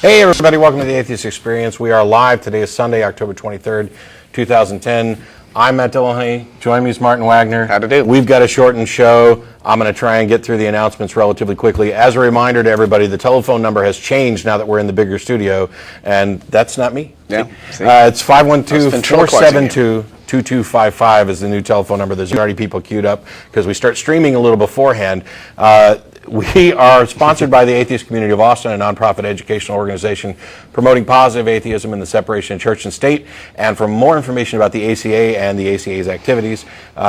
Hey everybody, welcome to the Atheist Experience. We are live. Today is Sunday, October 23rd, 2010. I'm Matt Dillahunty. Join me is Martin Wagner. How to do? We've got a shortened show. I'm going to try and get through the announcements relatively quickly. As a reminder to everybody, the telephone number has changed now that we're in the bigger studio, and that's not me. Yeah. It's 512-472-2255 is the new telephone number. There's already people queued up because we start streaming a little beforehand. We are sponsored by the Atheist Community of Austin, a nonprofit educational organization promoting positive atheism and the separation of church and state. And for more information about the ACA and the ACA's activities,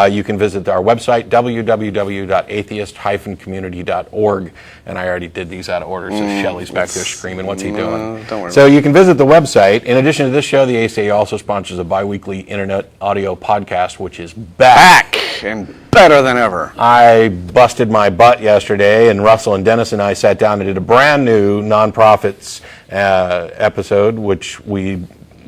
you can visit our website, www.atheist-community.org. And I already did these out of order, so Shelley's back there screaming, what's he doing? Don't worry. So you can visit the website. In addition to this show, the ACA also sponsors a bi-weekly internet audio podcast, which is back. And better than ever. I busted my butt yesterday, and Russell and Dennis and I sat down and did a brand new nonprofits episode, which we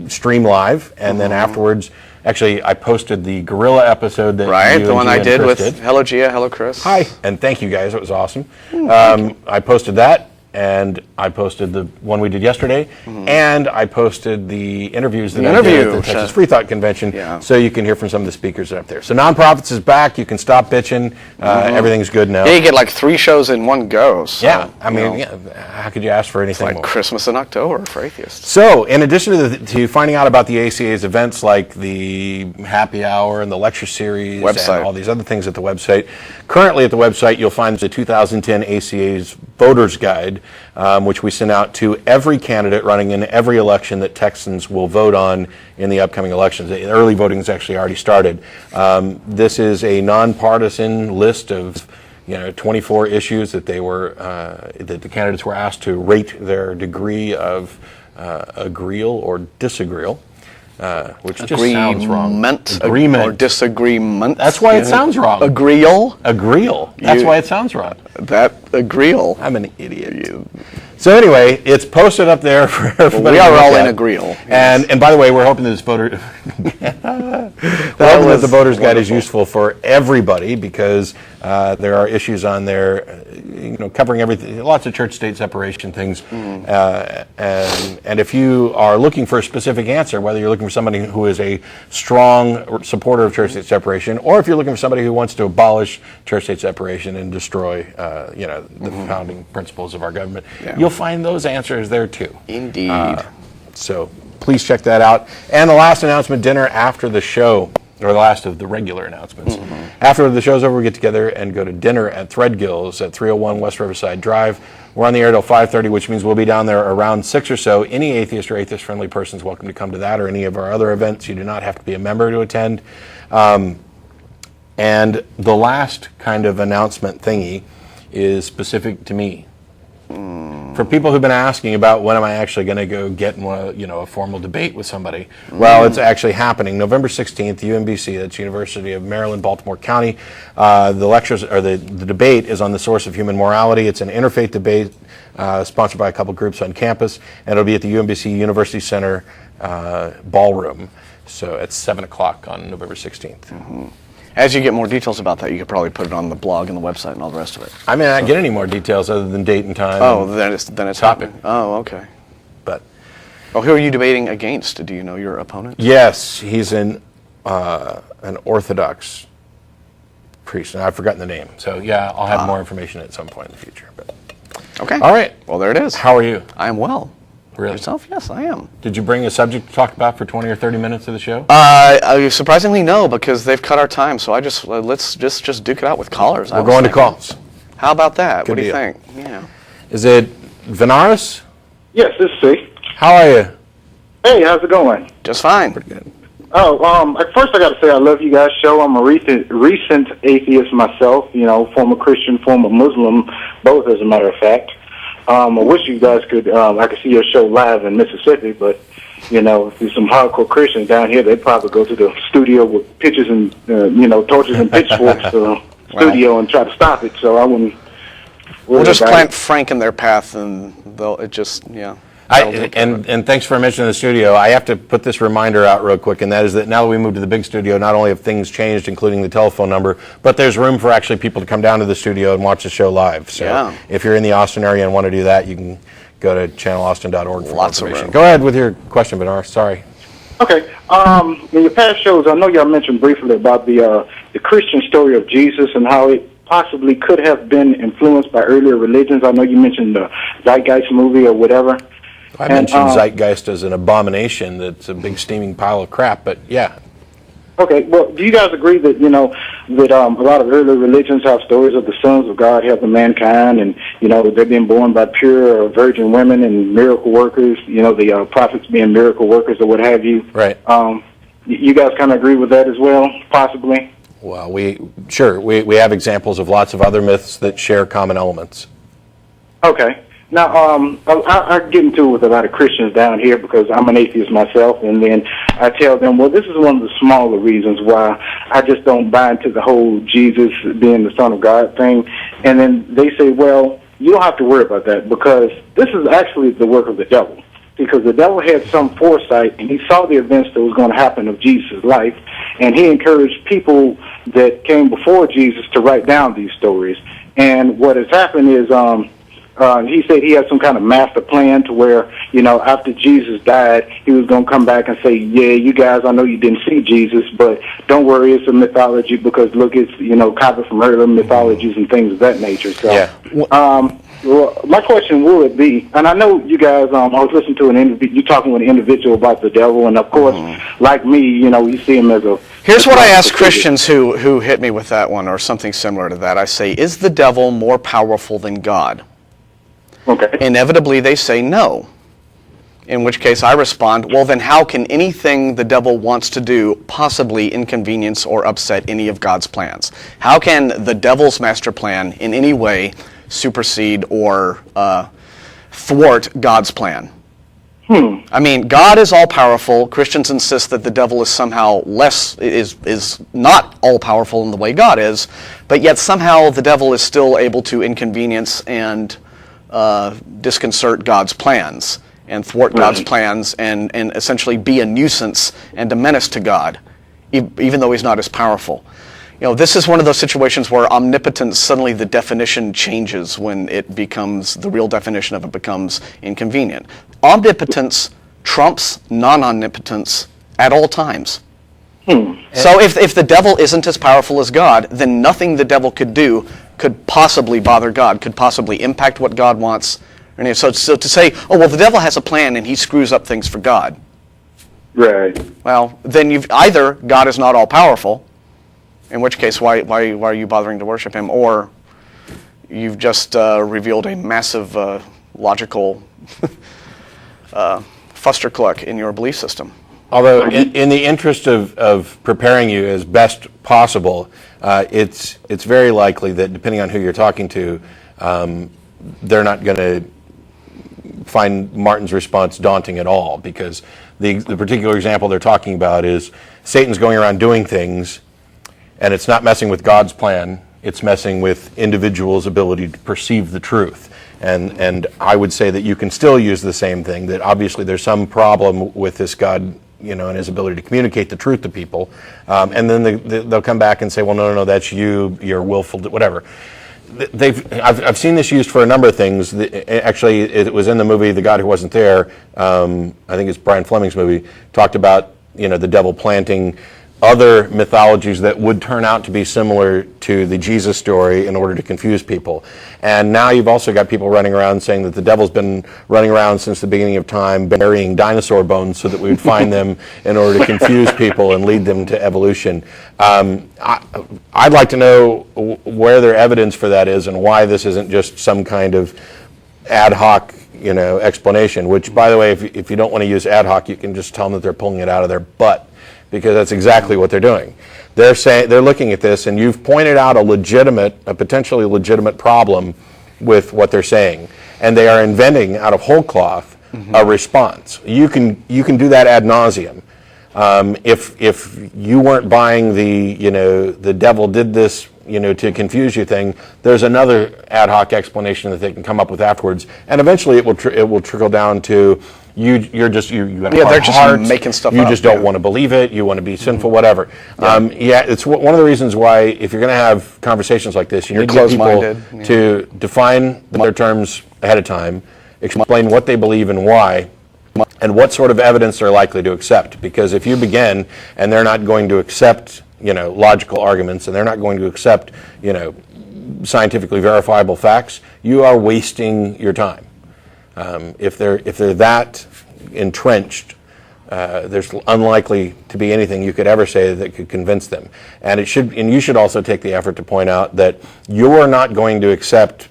stream live, and then afterwards, actually, I posted the gorilla episode that you the one I did with did. Hello Gia, hello Chris. Hi, and thank you guys. It was awesome. I posted that, and I posted the one we did yesterday, and I posted the interviews that I did at the Texas Free Thought Convention, so you can hear from some of the speakers up there. So Nonprofits is back. You can stop bitching. Everything's good now. Yeah, you get like 3 shows in one go. So, yeah, I mean, how could you ask for anything like more? Christmas in October for atheists. So, in addition to finding out about the ACA's events like the happy hour and the lecture series and all these other things at the website, currently at the website you'll find the 2010 ACA's Voters Guide, which we sent out to every candidate running in every election that Texans will vote on in the upcoming elections. The early voting has actually already started. This is a nonpartisan list of 24 issues that that the candidates were asked to rate their degree of agreeal or disagreeal. Which just sounds wrong. Agreement or disagreement. That's why it sounds wrong. Agreeal. That's why it sounds wrong. Agreeal. I'm an idiot. So anyway, it's posted up there for everybody. We are all in agreeal. And by the way, we're hoping that the Voters Guide is useful for everybody because there are issues on there, covering everything, lots of church-state separation things. And if you are looking for a specific answer, whether you're looking for somebody who is a strong supporter of church-state separation, or if you're looking for somebody who wants to abolish church-state separation and destroy, the founding principles of our government, you'll find those answers there too. Indeed. So please check that out. And the last announcement, dinner after the show, or the last of the regular announcements. After the show's over, we get together and go to dinner at Threadgill's at 301 West Riverside Drive. We're on the air till 5:30, which means we'll be down there around 6 or so. Any atheist or atheist-friendly person is welcome to come to that or any of our other events. You do not have to be a member to attend. And the last kind of announcement thingy is specific to me. For people who've been asking about when am I actually going to go get in a formal debate with somebody, well, it's actually happening November 16th, UMBC, that's University of Maryland, Baltimore County. The lectures or the debate is on the source of human morality. It's an interfaith debate sponsored by a couple groups on campus, and it'll be at the UMBC University Center ballroom. So it's 7 o'clock on November 16th. As you get more details about that, you could probably put it on the blog and the website and all the rest of it. I may not get any more details other than date and time. Oh, then it's topic. Oh, okay. But who are you debating against? Do you know your opponent? Yes, he's an Orthodox priest, and I've forgotten the name. So yeah, I'll have more information at some point in the future. But okay. All right. Well, there it is. How are you? I am well. Really? Yourself? Yes, I am. Did you bring a subject to talk about for 20 or 30 minutes of the show? Surprisingly, no, because they've cut our time. So let's just duke it out with callers. We're going to calls. How about that? What do you deal. think? Yeah. Is it Vinaris? Yes, this is C. How are you? Hey, how's it going? Just fine. Pretty good. Oh, first I got to say I love you guys' show. I'm a recent atheist myself. Former Christian, former Muslim, both as a matter of fact. I wish you guys could. I could see your show live in Mississippi, but if there's some hardcore Christians down here, they'd probably go to the studio with pitches and torches and pitchforks to the studio and try to stop it. So I wouldn't. We'll just plant Frank in their path, and they'll And thanks for mentioning the studio. I have to put this reminder out real quick, and that is that now that we moved to the big studio, not only have things changed, including the telephone number, but there's room for actually people to come down to the studio and watch the show live. So if you're in the Austin area and want to do that, you can go to channelaustin.org for Lots information. of room. Go ahead with your question, Vinaris. Sorry. Okay. In your past shows, I know y'all mentioned briefly about the Christian story of Jesus and how it possibly could have been influenced by earlier religions. I know you mentioned the Zeitgeist movie or whatever. I mentioned Zeitgeist as an abomination that's a big steaming pile of crap, but yeah. Okay, well, do you guys agree that, that a lot of early religions have stories of the sons of God helping mankind, and, they're being born by pure virgin women and miracle workers, the prophets being miracle workers or what have you? Right. You guys kind of agree with that as well, possibly? Well, we have examples of lots of other myths that share common elements. Okay. Now, I get into it with a lot of Christians down here because I'm an atheist myself, and then I tell them, well, this is one of the smaller reasons why I just don't buy into the whole Jesus being the Son of God thing. And then they say, well, you don't have to worry about that because this is actually the work of the devil. Because the devil had some foresight, and he saw the events that was going to happen of Jesus' life, and he encouraged people that came before Jesus to write down these stories. And what has happened is he said he had some kind of master plan to where, after Jesus died, he was going to come back and say, yeah, you guys, I know you didn't see Jesus, but don't worry, it's a mythology because, look, it's, copied from earlier mythologies and things of that nature. So, well, my question would be, and I know you guys, I was listening to you talking with an individual about the devil, and of course, like me, you see him as a... Here's what I ask Christians who hit me with that one or something similar to that. I say, is the devil more powerful than God? Okay. Inevitably, they say no. In which case I respond, well, then how can anything the devil wants to do possibly inconvenience or upset any of God's plans? How can the devil's master plan in any way supersede or thwart God's plan? I mean, God is all-powerful. Christians insist that the devil is somehow is not all-powerful in the way God is, but yet somehow the devil is still able to inconvenience and disconcert God's plans and thwart God's plans and essentially be a nuisance and a menace to God, even though he's not as powerful. This is one of those situations where omnipotence, suddenly the definition changes when it becomes, the real definition of it becomes inconvenient. Omnipotence trumps non-omnipotence at all times. So if the devil isn't as powerful as God, then nothing the devil could do could possibly bother God, could possibly impact what God wants. And so to say, oh, well, the devil has a plan and he screws up things for God. Right. Well, then either God is not all-powerful, in which case, why are you bothering to worship him? Or you've just revealed a massive logical fustercluck in your belief system. Although, in the interest of preparing you as best possible, it's very likely that depending on who you're talking to, they're not going to find Martin's response daunting at all, because the particular example they're talking about is Satan's going around doing things, and it's not messing with God's plan, it's messing with individuals' ability to perceive the truth. And I would say that you can still use the same thing, that obviously there's some problem with this God, and his ability to communicate the truth to people. And then they'll come back and say, well, no, that's you're willful, whatever. I've seen this used for a number of things. Actually, it was in the movie The God Who Wasn't There. I think it's Brian Fleming's movie. Talked about the devil planting other mythologies that would turn out to be similar to the Jesus story in order to confuse people. And now you've also got people running around saying that the devil's been running around since the beginning of time, burying dinosaur bones so that we would find them in order to confuse people and lead them to evolution. I'd like to know where their evidence for that is and why this isn't just some kind of ad hoc explanation, which, by the way, if you don't want to use ad hoc, you can just tell them that they're pulling it out of their butt, because that's exactly what they're doing. They're looking at this, and you've pointed out a potentially legitimate problem with what they're saying, and they are inventing out of whole cloth a response. You can do that ad nauseum. If you weren't buying the devil did this to confuse you thing, there's another ad hoc explanation that they can come up with afterwards, and eventually it will trickle down to you have they're just heart, making stuff you up. just don't want to believe it, you want to be sinful, whatever. It's one of the reasons why, if you're going to have conversations like this, you need to get people to define their terms ahead of time, explain what they believe and why, and what sort of evidence they're likely to accept. Because if you begin and they're not going to accept, logical arguments, and they're not going to accept, scientifically verifiable facts, you are wasting your time. If they're that entrenched, there's unlikely to be anything you could ever say that could convince them. And you should also take the effort to point out that you're not going to accept,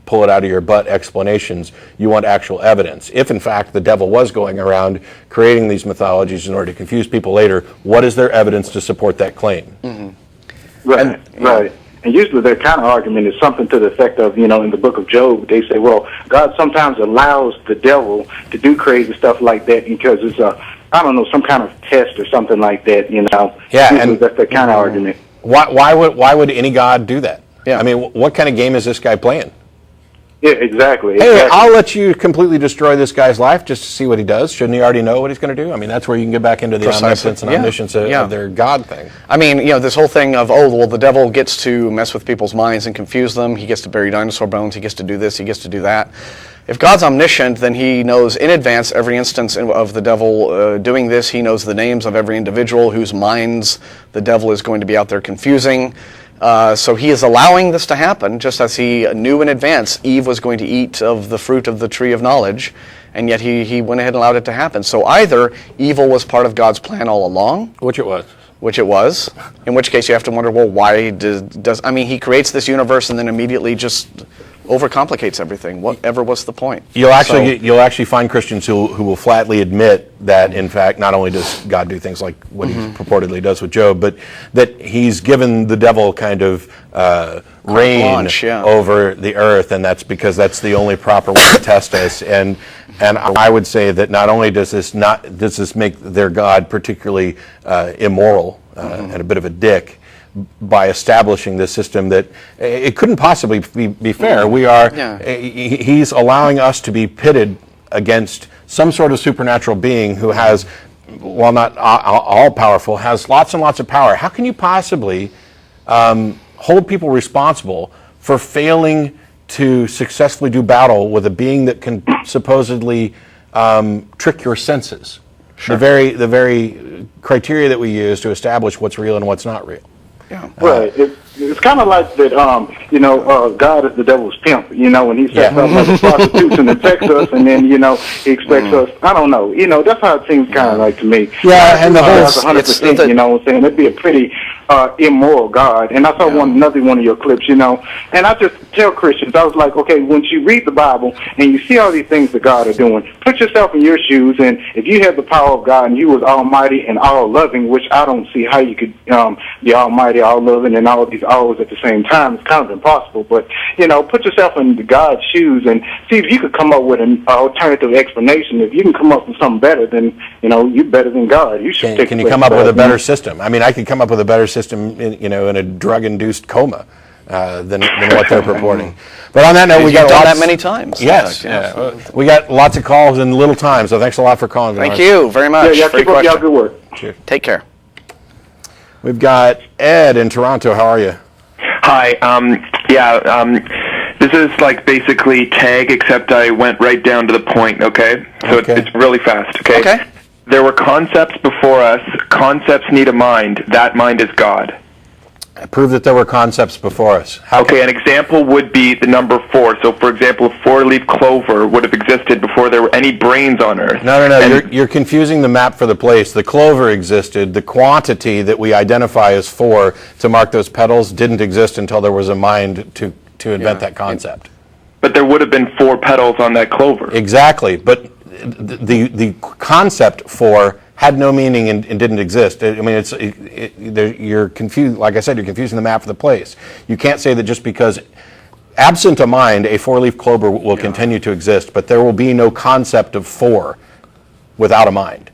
pull it out of your butt explanations. You want actual evidence. If in fact the devil was going around creating these mythologies in order to confuse people later, what is their evidence to support that claim? Mm-hmm. Right. And usually their counter argument is something to the effect of, in the book of Job, they say, well, God sometimes allows the devil to do crazy stuff like that because it's some kind of test or something like that, Yeah, usually and that's their counter argument. Why would any God do that? Yeah. I mean, what kind of game is this guy playing? Yeah, exactly. Hey, I'll let you completely destroy this guy's life just to see what he does. Shouldn't he already know what he's going to do? I mean, that's where you can get back into the omnipotence and omniscience of their God thing. I mean, this whole thing of, the devil gets to mess with people's minds and confuse them. He gets to bury dinosaur bones. He gets to do this. He gets to do that. If God's omniscient, then he knows in advance every instance of the devil doing this. He knows the names of every individual whose minds the devil is going to be out there confusing. So he is allowing this to happen, just as he knew in advance Eve was going to eat of the fruit of the tree of knowledge, and yet he went ahead and allowed it to happen. So either evil was part of God's plan all along, which it was, in which case you have to wonder, well, why he creates this universe and then immediately just overcomplicates everything. Whatever was the point? You'll actually find Christians who will flatly admit that, in fact, not only does God do things like what he purportedly does with Job, but that he's given the devil kind of reign over the earth, and that's because that's the only proper way to test us. And I would say that not only does this make their God particularly immoral and a bit of a dick, by establishing this system that it couldn't possibly be fair. He's allowing us to be pitted against some sort of supernatural being who has, while not all powerful, has lots and lots of power. How can you possibly hold people responsible for failing to successfully do battle with a being that can supposedly trick your senses? Sure. The very criteria that we use to establish what's real and what's not real. Yeah. Right. It's kind of like that, God is the devil's pimp, when he sets up like a prostitution and texts us, and then, he expects us, I don't know, that's how it seems kind of like to me. Yeah, and the whole, 100%, you know what I'm saying? It'd be a pretty immoral God. And I saw another one of your clips, and I just tell Christians, I was like, okay, once you read the Bible and you see all these things that God are doing, put yourself in your shoes, and if you had the power of God and you was almighty and all-loving, which I don't see how you could be almighty, all-loving, and all these alls at the same time. It's kind of impossible, but, put yourself in God's shoes and see if you could come up with an alternative explanation. If you can come up with something better, then, you're better than God. You should Can you come up with a better system? I mean, I could come up with a better system in a drug-induced coma than what they're purporting. But on that note, we got that many times. Yes. We got lots of calls in little time, so thanks a lot for calling. Thank you very much. Yeah, keep up y'all good work. Cheers. Take care. We've got Ed in Toronto. How are you? Hi. This is like basically tag, except I went right down to the point, okay? So it's really fast, okay? Okay. There were concepts before us. Concepts need a mind. That mind is God. Prove that there were concepts before us. An example would be the number 4. So, for example, a 4-leaf clover would have existed before there were any brains on Earth. No. You're confusing the map for the place. The clover existed. The quantity that we identify as 4 to mark those petals didn't exist until there was a mind to invent that concept. But there would have been 4 petals on that clover. Exactly. But the concept 4 had no meaning and didn't exist. I mean, you're confused. Like I said, you're confusing the map for the place. You can't say that just because, absent a mind, a 4-leaf clover will continue to exist, but there will be no concept of 4 without a mind.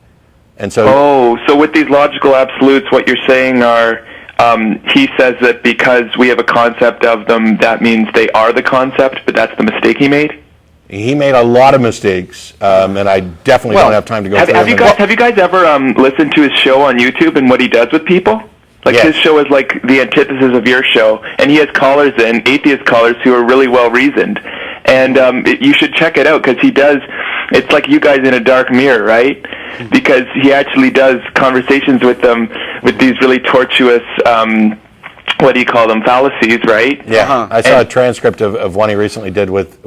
And so. So with these logical absolutes, what you're saying are he says that because we have a concept of them, that means they are the concept, but that's the mistake he made. He made a lot of mistakes, and I definitely don't have time to go through them. Have you guys ever listened to his show on YouTube and what he does with people? Like, his show is like the antithesis of your show, and he has callers in, atheist callers, who are really well-reasoned. And you should check it out, because he does, it's like you guys in a dark mirror, right? Because he actually does conversations with them with these really tortuous, what do you call them, fallacies, right? Yeah, I saw a transcript of one he recently did with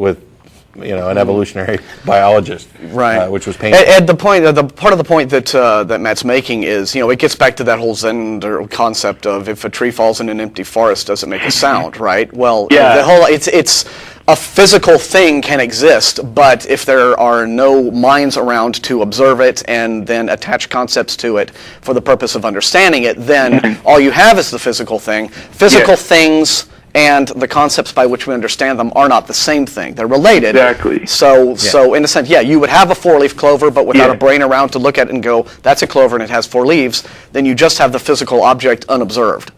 an evolutionary biologist, right? Which was painful. And the point, the part of the point that Matt's making is, it gets back to that whole Zen concept of if a tree falls in an empty forest, does it make a sound, right? Well, the whole it's a physical thing can exist, but if there are no minds around to observe it and then attach concepts to it for the purpose of understanding it, then all you have is the physical thing. Physical things and the concepts by which we understand them are not the same thing. They're related. Exactly. So in a sense, you would have a four-leaf clover, but without a brain around to look at it and go, that's a clover and it has 4 leaves, then you just have the physical object unobserved.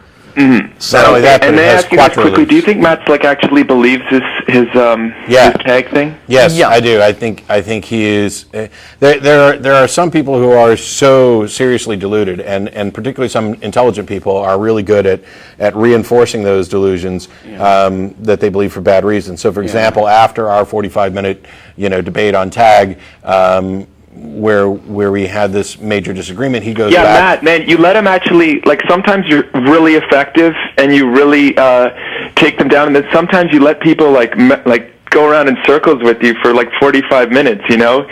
So not only that, but and it may I has ask you guys 4 quickly, leaves. do you think Matt's actually believes his tag thing? Yes, I do. I think he is. There are some people who are so seriously deluded, and particularly some intelligent people are really good at reinforcing those delusions that they believe for bad reasons. So, for example, after our 45-minute debate on tag. Where we had this major disagreement, he goes back. Matt, man, you let him actually, sometimes you're really effective and you really take them down, and then sometimes you let people go around in circles with you for 45 minutes,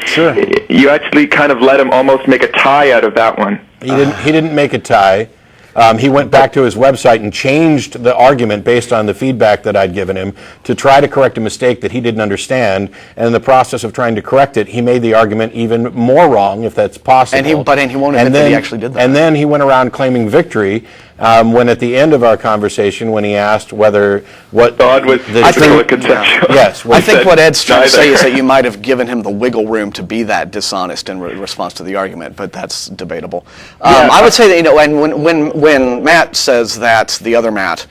Sure. You actually kind of let him almost make a tie out of that one. He didn't make a tie. He went back to his website and changed the argument based on the feedback that I'd given him to try to correct a mistake that he didn't understand. And in the process of trying to correct it, he made the argument even more wrong, if that's possible. And he won't admit that he actually did that. And then he went around claiming victory when at the end of our conversation, when he asked whether what God was conceptual. Yes. I think what Ed's trying to say is that you might have given him the wiggle room to be that dishonest in response to the argument, but that's debatable. I would say that, and when Matt says that the other Matt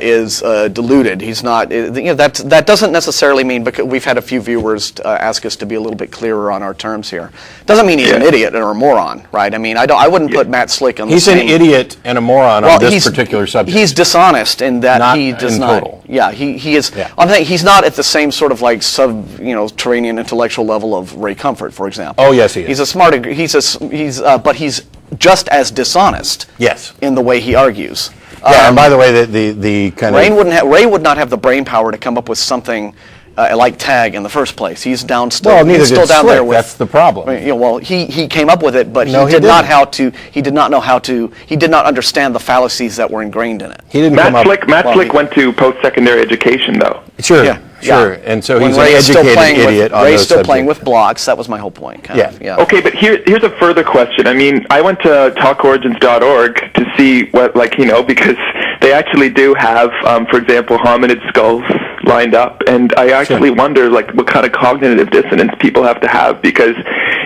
is deluded, he's not. That doesn't necessarily mean, because we've had a few viewers ask us to be a little bit clearer on our terms here. Doesn't mean he's an idiot or a moron, right? I mean, I wouldn't put Matt Slick on the same. He's an idiot and a moron on this particular subject. He's dishonest in that he does not. Total. Yeah, he is. Yeah. I'm saying he's not at the same sort of subterranean intellectual level of Ray Comfort, for example. Oh yes, he is. He's a smart. But he's just as dishonest. Yes. In the way he argues. Yeah, and by the way, the kind of Ray would not have the brain power to come up with something like tag in the first place. He's down still. Well, neither he's still did down Slick. there with. That's the problem. Well, he came up with it, but he did not know how to. He did not understand the fallacies that were ingrained in it. He didn't come up. Matt Slick went to post-secondary education, though. Sure. Yeah. Sure, and so he's Ray an educated idiot on those Ray's still playing subjects. with blocks. That was my whole point. Kind of. Okay, but here's a further question. I mean, I went to talkorigins.org to see what, because they actually do have, for example, hominid skulls lined up, and I actually wonder, what kind of cognitive dissonance people have to have, because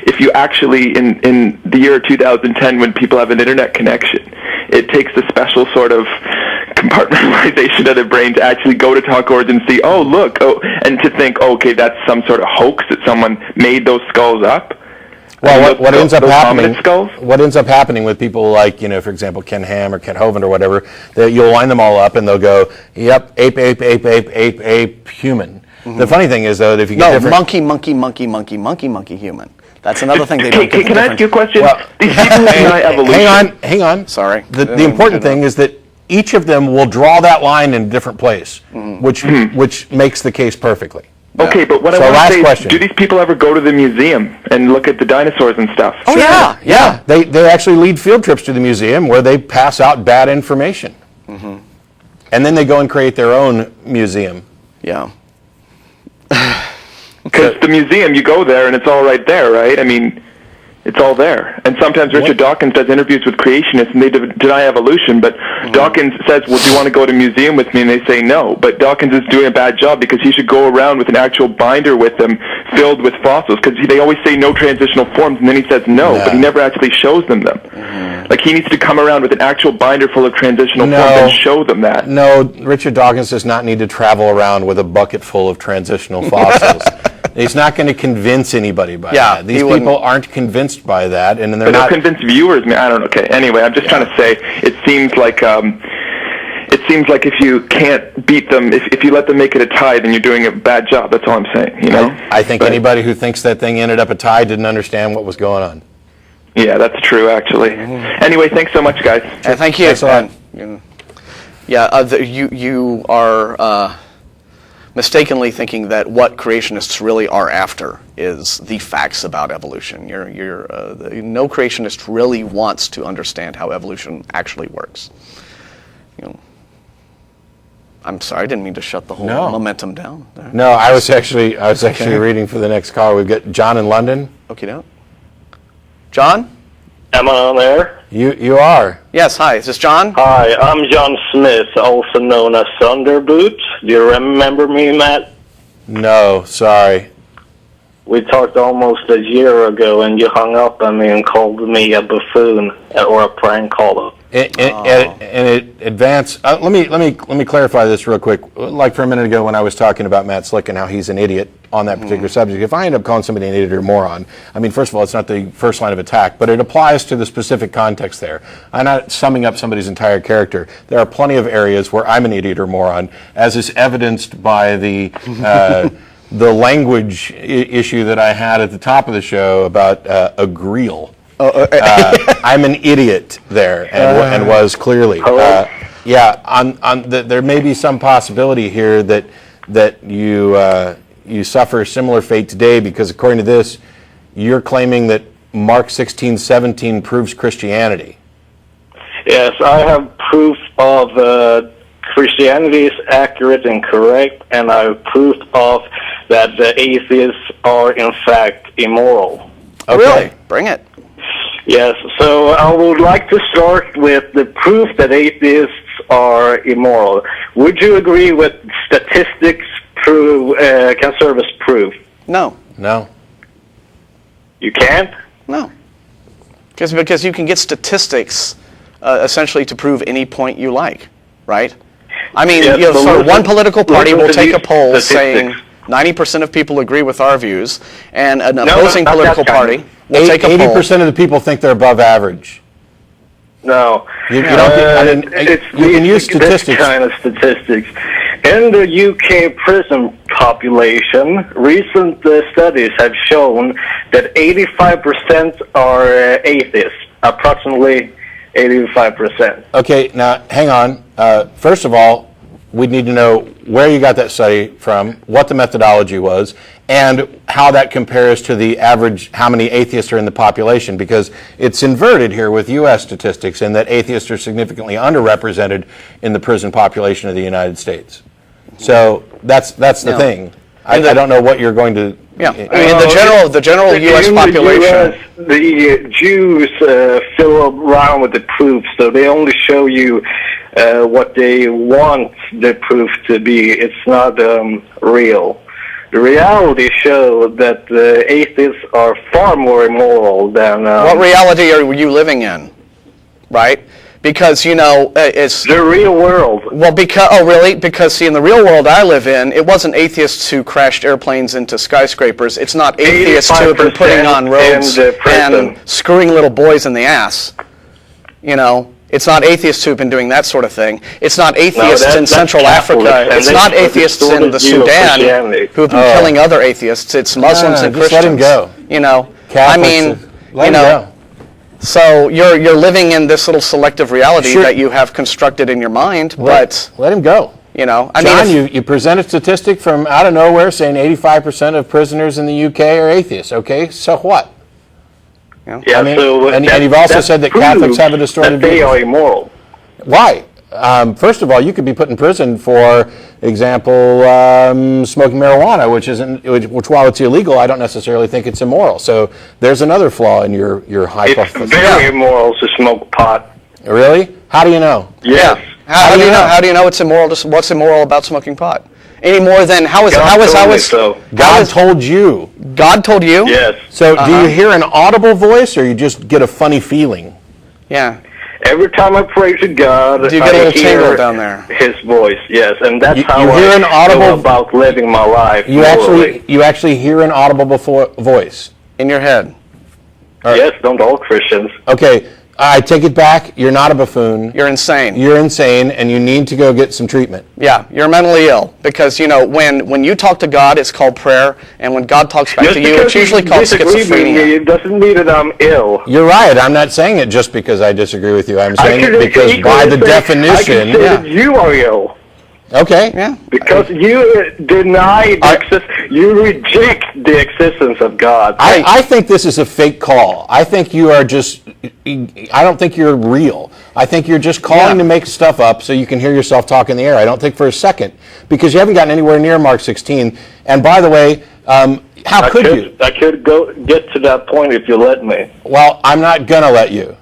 if you actually, in the year 2010, when people have an internet connection, it takes a special sort of compartmentalization of the brain to actually go to TalkOrigin and see, and to think, okay, that's some sort of hoax that someone made those skulls up. Well, what ends up happening with people like, for example, Ken Ham or Ken Hovind or whatever, that you'll line them all up and they'll go, yep, ape, human. The funny thing is, though, that if you get different... monkey, human. That's another thing they don't get. Can I ask you a question? Well, these people deny evolution. Hang on. Sorry. The important thing is that each of them will draw that line in a different place, which makes the case perfectly. Okay, but what I want to say is, do these people ever go to the museum and look at the dinosaurs and stuff? Oh, yeah. They actually lead field trips to the museum where they pass out bad information. And then they go and create their own museum. Yeah. Because the museum, you go there and it's all right there, right? I mean, it's all there. And sometimes Richard Dawkins does interviews with creationists and they deny evolution, but Dawkins says, well, do you want to go to a museum with me? And they say no. But Dawkins is doing a bad job because he should go around with an actual binder with them filled with fossils, because they always say no transitional forms, and then he says no, but he never actually shows them. Like, he needs to come around with an actual binder full of transitional forms and show them that. No, Richard Dawkins does not need to travel around with a bucket full of transitional fossils. He's not going to convince anybody by that. These people aren't convinced by that, and they're not. They'll convince viewers. I don't know. Okay. Anyway, I'm just trying to say, it seems like if you can't beat them, if you let them make it a tie, then you're doing a bad job. That's all I'm saying. You know. I think anybody who thinks that thing ended up a tie didn't understand what was going on. Yeah, that's true, actually. Anyway, thanks so much, guys. Thank you. Thanks a lot. You are mistakenly thinking that what creationists really are after is the facts about evolution. No creationist really wants to understand how evolution actually works. I'm sorry, I didn't mean to shut the whole momentum down there. No, I was actually reading for the next caller. We've got John in London. Okay, no. John? Am I on air? You are. Yes, hi. Is this John? Hi, I'm John Smith, also known as Thunderboot. Do you remember me, Matt? No, sorry. We talked almost a year ago, and you hung up on me and called me a buffoon or a prank caller. Let me clarify this real quick. Like for a minute ago when I was talking about Matt Slick and how he's an idiot on that particular subject, if I end up calling somebody an idiot or moron, I mean, first of all, it's not the first line of attack, but it applies to the specific context there. I'm not summing up somebody's entire character. There are plenty of areas where I'm an idiot or moron, as is evidenced by the language issue that I had at the top of the show about agreel. I'm an idiot there, and was clearly. There may be some possibility here that you suffer a similar fate today, because according to this, you're claiming that Mark 16:17 proves Christianity. Yes, I have proof of Christianity is accurate and correct, and I have proof of that the atheists are in fact immoral. Okay. Really? Bring it. Yes, so I would like to start with the proof that atheists are immoral. Would you agree with statistics can serve as proof? No. No. You can't? No. Because you can get statistics essentially to prove any point you like, right? I mean, so one political party will take a poll saying 90% of people agree with our views, and an opposing political party will take a poll. 80% of the people think they're above average. No. You can use statistics. This kind of statistics. In the UK prison population, recent studies have shown that 85% are atheists, approximately 85%. Okay, now hang on. First of all, we'd need to know where you got that study from, what the methodology was, and how that compares to the average, how many atheists are in the population, because it's inverted here with U.S. statistics in that atheists are significantly underrepresented in the prison population of the United States. So that's the thing. I don't know what you're going to... Yeah, I mean, the general U.S. population... The Jews fill around with the proof, so they only show you what they want the proof to be. It's not real. The reality shows that atheists are far more immoral than... what reality are you living in, right? Because, it's... The real world. Well, because, see, in the real world I live in, it wasn't atheists who crashed airplanes into skyscrapers. It's not atheists who have been putting on robes and screwing little boys in the ass. It's not atheists who have been doing that sort of thing. It's not atheists in Central Africa. It's not atheists in the Sudan who have been killing other atheists. It's Muslims and Christians. Let him go. Let him go. So you're living in this little selective reality that you have constructed in your mind, but let him go. John, you present a statistic from out of nowhere saying 85% of prisoners in the UK are atheists. Okay, so what? Yeah, and you've also said that Catholics have a distorted view. They are immoral. Why? First of all, you could be put in prison for example, smoking marijuana, which while it's illegal, I don't necessarily think it's immoral. So there's another flaw in your hypothesis. It's very immoral to smoke pot. Really? How do you know? Yes. Yeah. How do you know? How do you know it's immoral? What's immoral about smoking pot? Any more than God told you. God told you? Yes. So do you hear an audible voice, or you just get a funny feeling? Yeah. Every time I pray to God, do you get a little tingle hear down there? His voice, yes, and that's how you hear I an audible go about living my life. You actually hear an audible voice in your head. Yes, don't all Christians. Okay, I take it back. You're not a buffoon. You're insane. You're insane, and you need to go get some treatment. Yeah, you're mentally ill because when you talk to God, it's called prayer, and when God talks back to you, it's usually called schizophrenia. It doesn't mean that I'm ill. You're right. I'm not saying it just because I disagree with you. I'm saying it because by the definition, I can say that you are ill. Okay. Yeah. Because you deny you reject the existence of God. I think this is a fake call. I think you are just, I don't think you're real. I think you're just calling to make stuff up so you can hear yourself talk in the air. I don't think for a second, because you haven't gotten anywhere near Mark 16. And by the way, how could you? I could get to that point if you let me. Well, I'm not going to let you.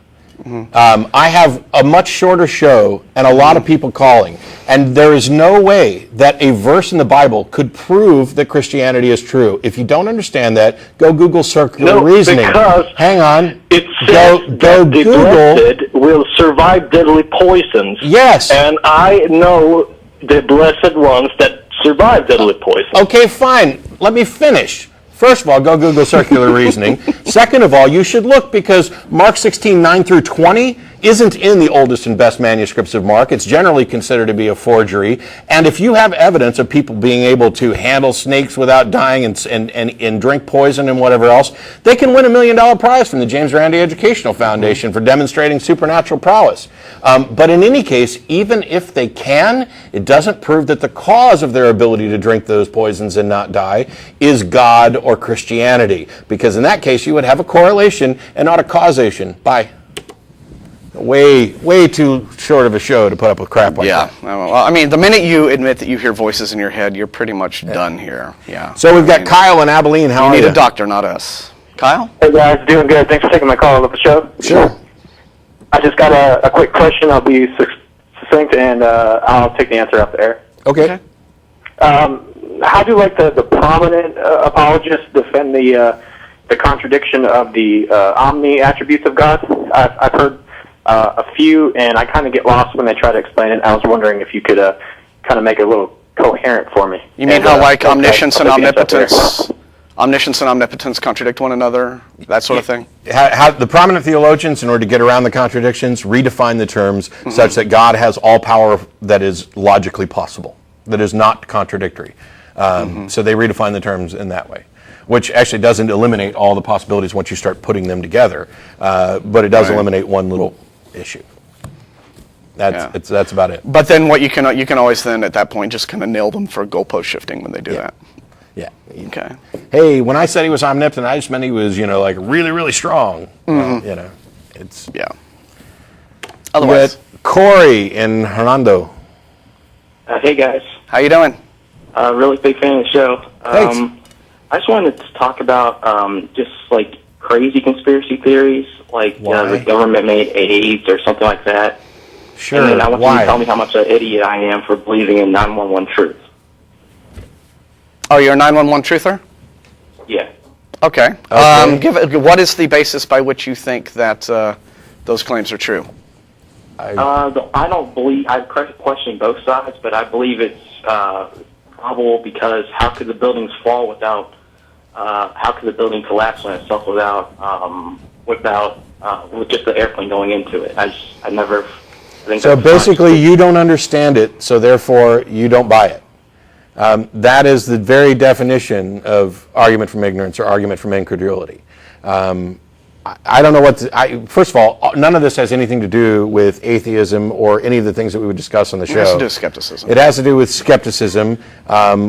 I have a much shorter show and a lot of people calling, and there is no way that a verse in the Bible could prove that Christianity is true. If you don't understand that, go Google circular reasoning. Because hang on. It says go that the Google. blessed will survive deadly poisons. Yes. And I know the blessed ones that survive deadly poisons. Okay, fine. Let me finish. First of all, go Google circular reasoning. Second of all, you should look because Mark 16, 9 through 20 isn't in the oldest and best manuscripts of Mark. It's generally considered to be a forgery. And if you have evidence of people being able to handle snakes without dying and drink poison and whatever else, they can win $1 million prize from the James Randi Educational Foundation for demonstrating supernatural prowess. But in any case, even if they can, it doesn't prove that the cause of their ability to drink those poisons and not die is God or Christianity. Because in that case, you would have a correlation and not a causation. Bye. Way too short of a show to put up with crap like that. Yeah. Well, I mean, the minute you admit that you hear voices in your head, you're pretty much done here. Yeah. So we've got Kyle in Abilene. How are you? You need a doctor, not us. Kyle? Hey guys, doing good. Thanks for taking my call on the show. Sure. I just got a quick question. I'll be succinct and I'll take the answer up there. Okay. How do the prominent apologists defend the contradiction of the omni attributes of God? I've heard a few, and I kind of get lost when they try to explain it. I was wondering if you could kind of make it a little coherent for me. You mean how omniscience and omnipotence contradict one another, that sort of thing? How the prominent theologians, in order to get around the contradictions, redefine the terms such that God has all power that is logically possible, that is not contradictory. So they redefine the terms in that way, which actually doesn't eliminate all the possibilities once you start putting them together, but it does eliminate one little issue. That's about it. But then what you can always then at that point just kind of nail them for goalpost shifting when they do that. Yeah. Okay. Hey, when I said he was omnipotent, I just meant he was, like really, really strong. Well, it's Otherwise, Cory and Hernando. Hey guys. How you doing? Really big fan of the show. Thanks. I just wanted to talk about just crazy conspiracy theories, the government made AIDS or something like that. Sure. And then I want you to tell me how much of an idiot I am for believing in 911 truth. Oh, you're a 911 truther? Yeah. Okay. What is the basis by which you think that those claims are true? I don't believe, I question both sides, but I believe it's probable because how could the buildings fall without, how could the building collapse on itself with just the airplane going into it? I think so basically you don't understand it, so therefore you don't buy it. That is the very definition of argument from ignorance or argument from incredulity. I don't know what first of all, none of this has anything to do with atheism or any of the things that we would discuss on the show. It has to do with skepticism. It has to do with skepticism.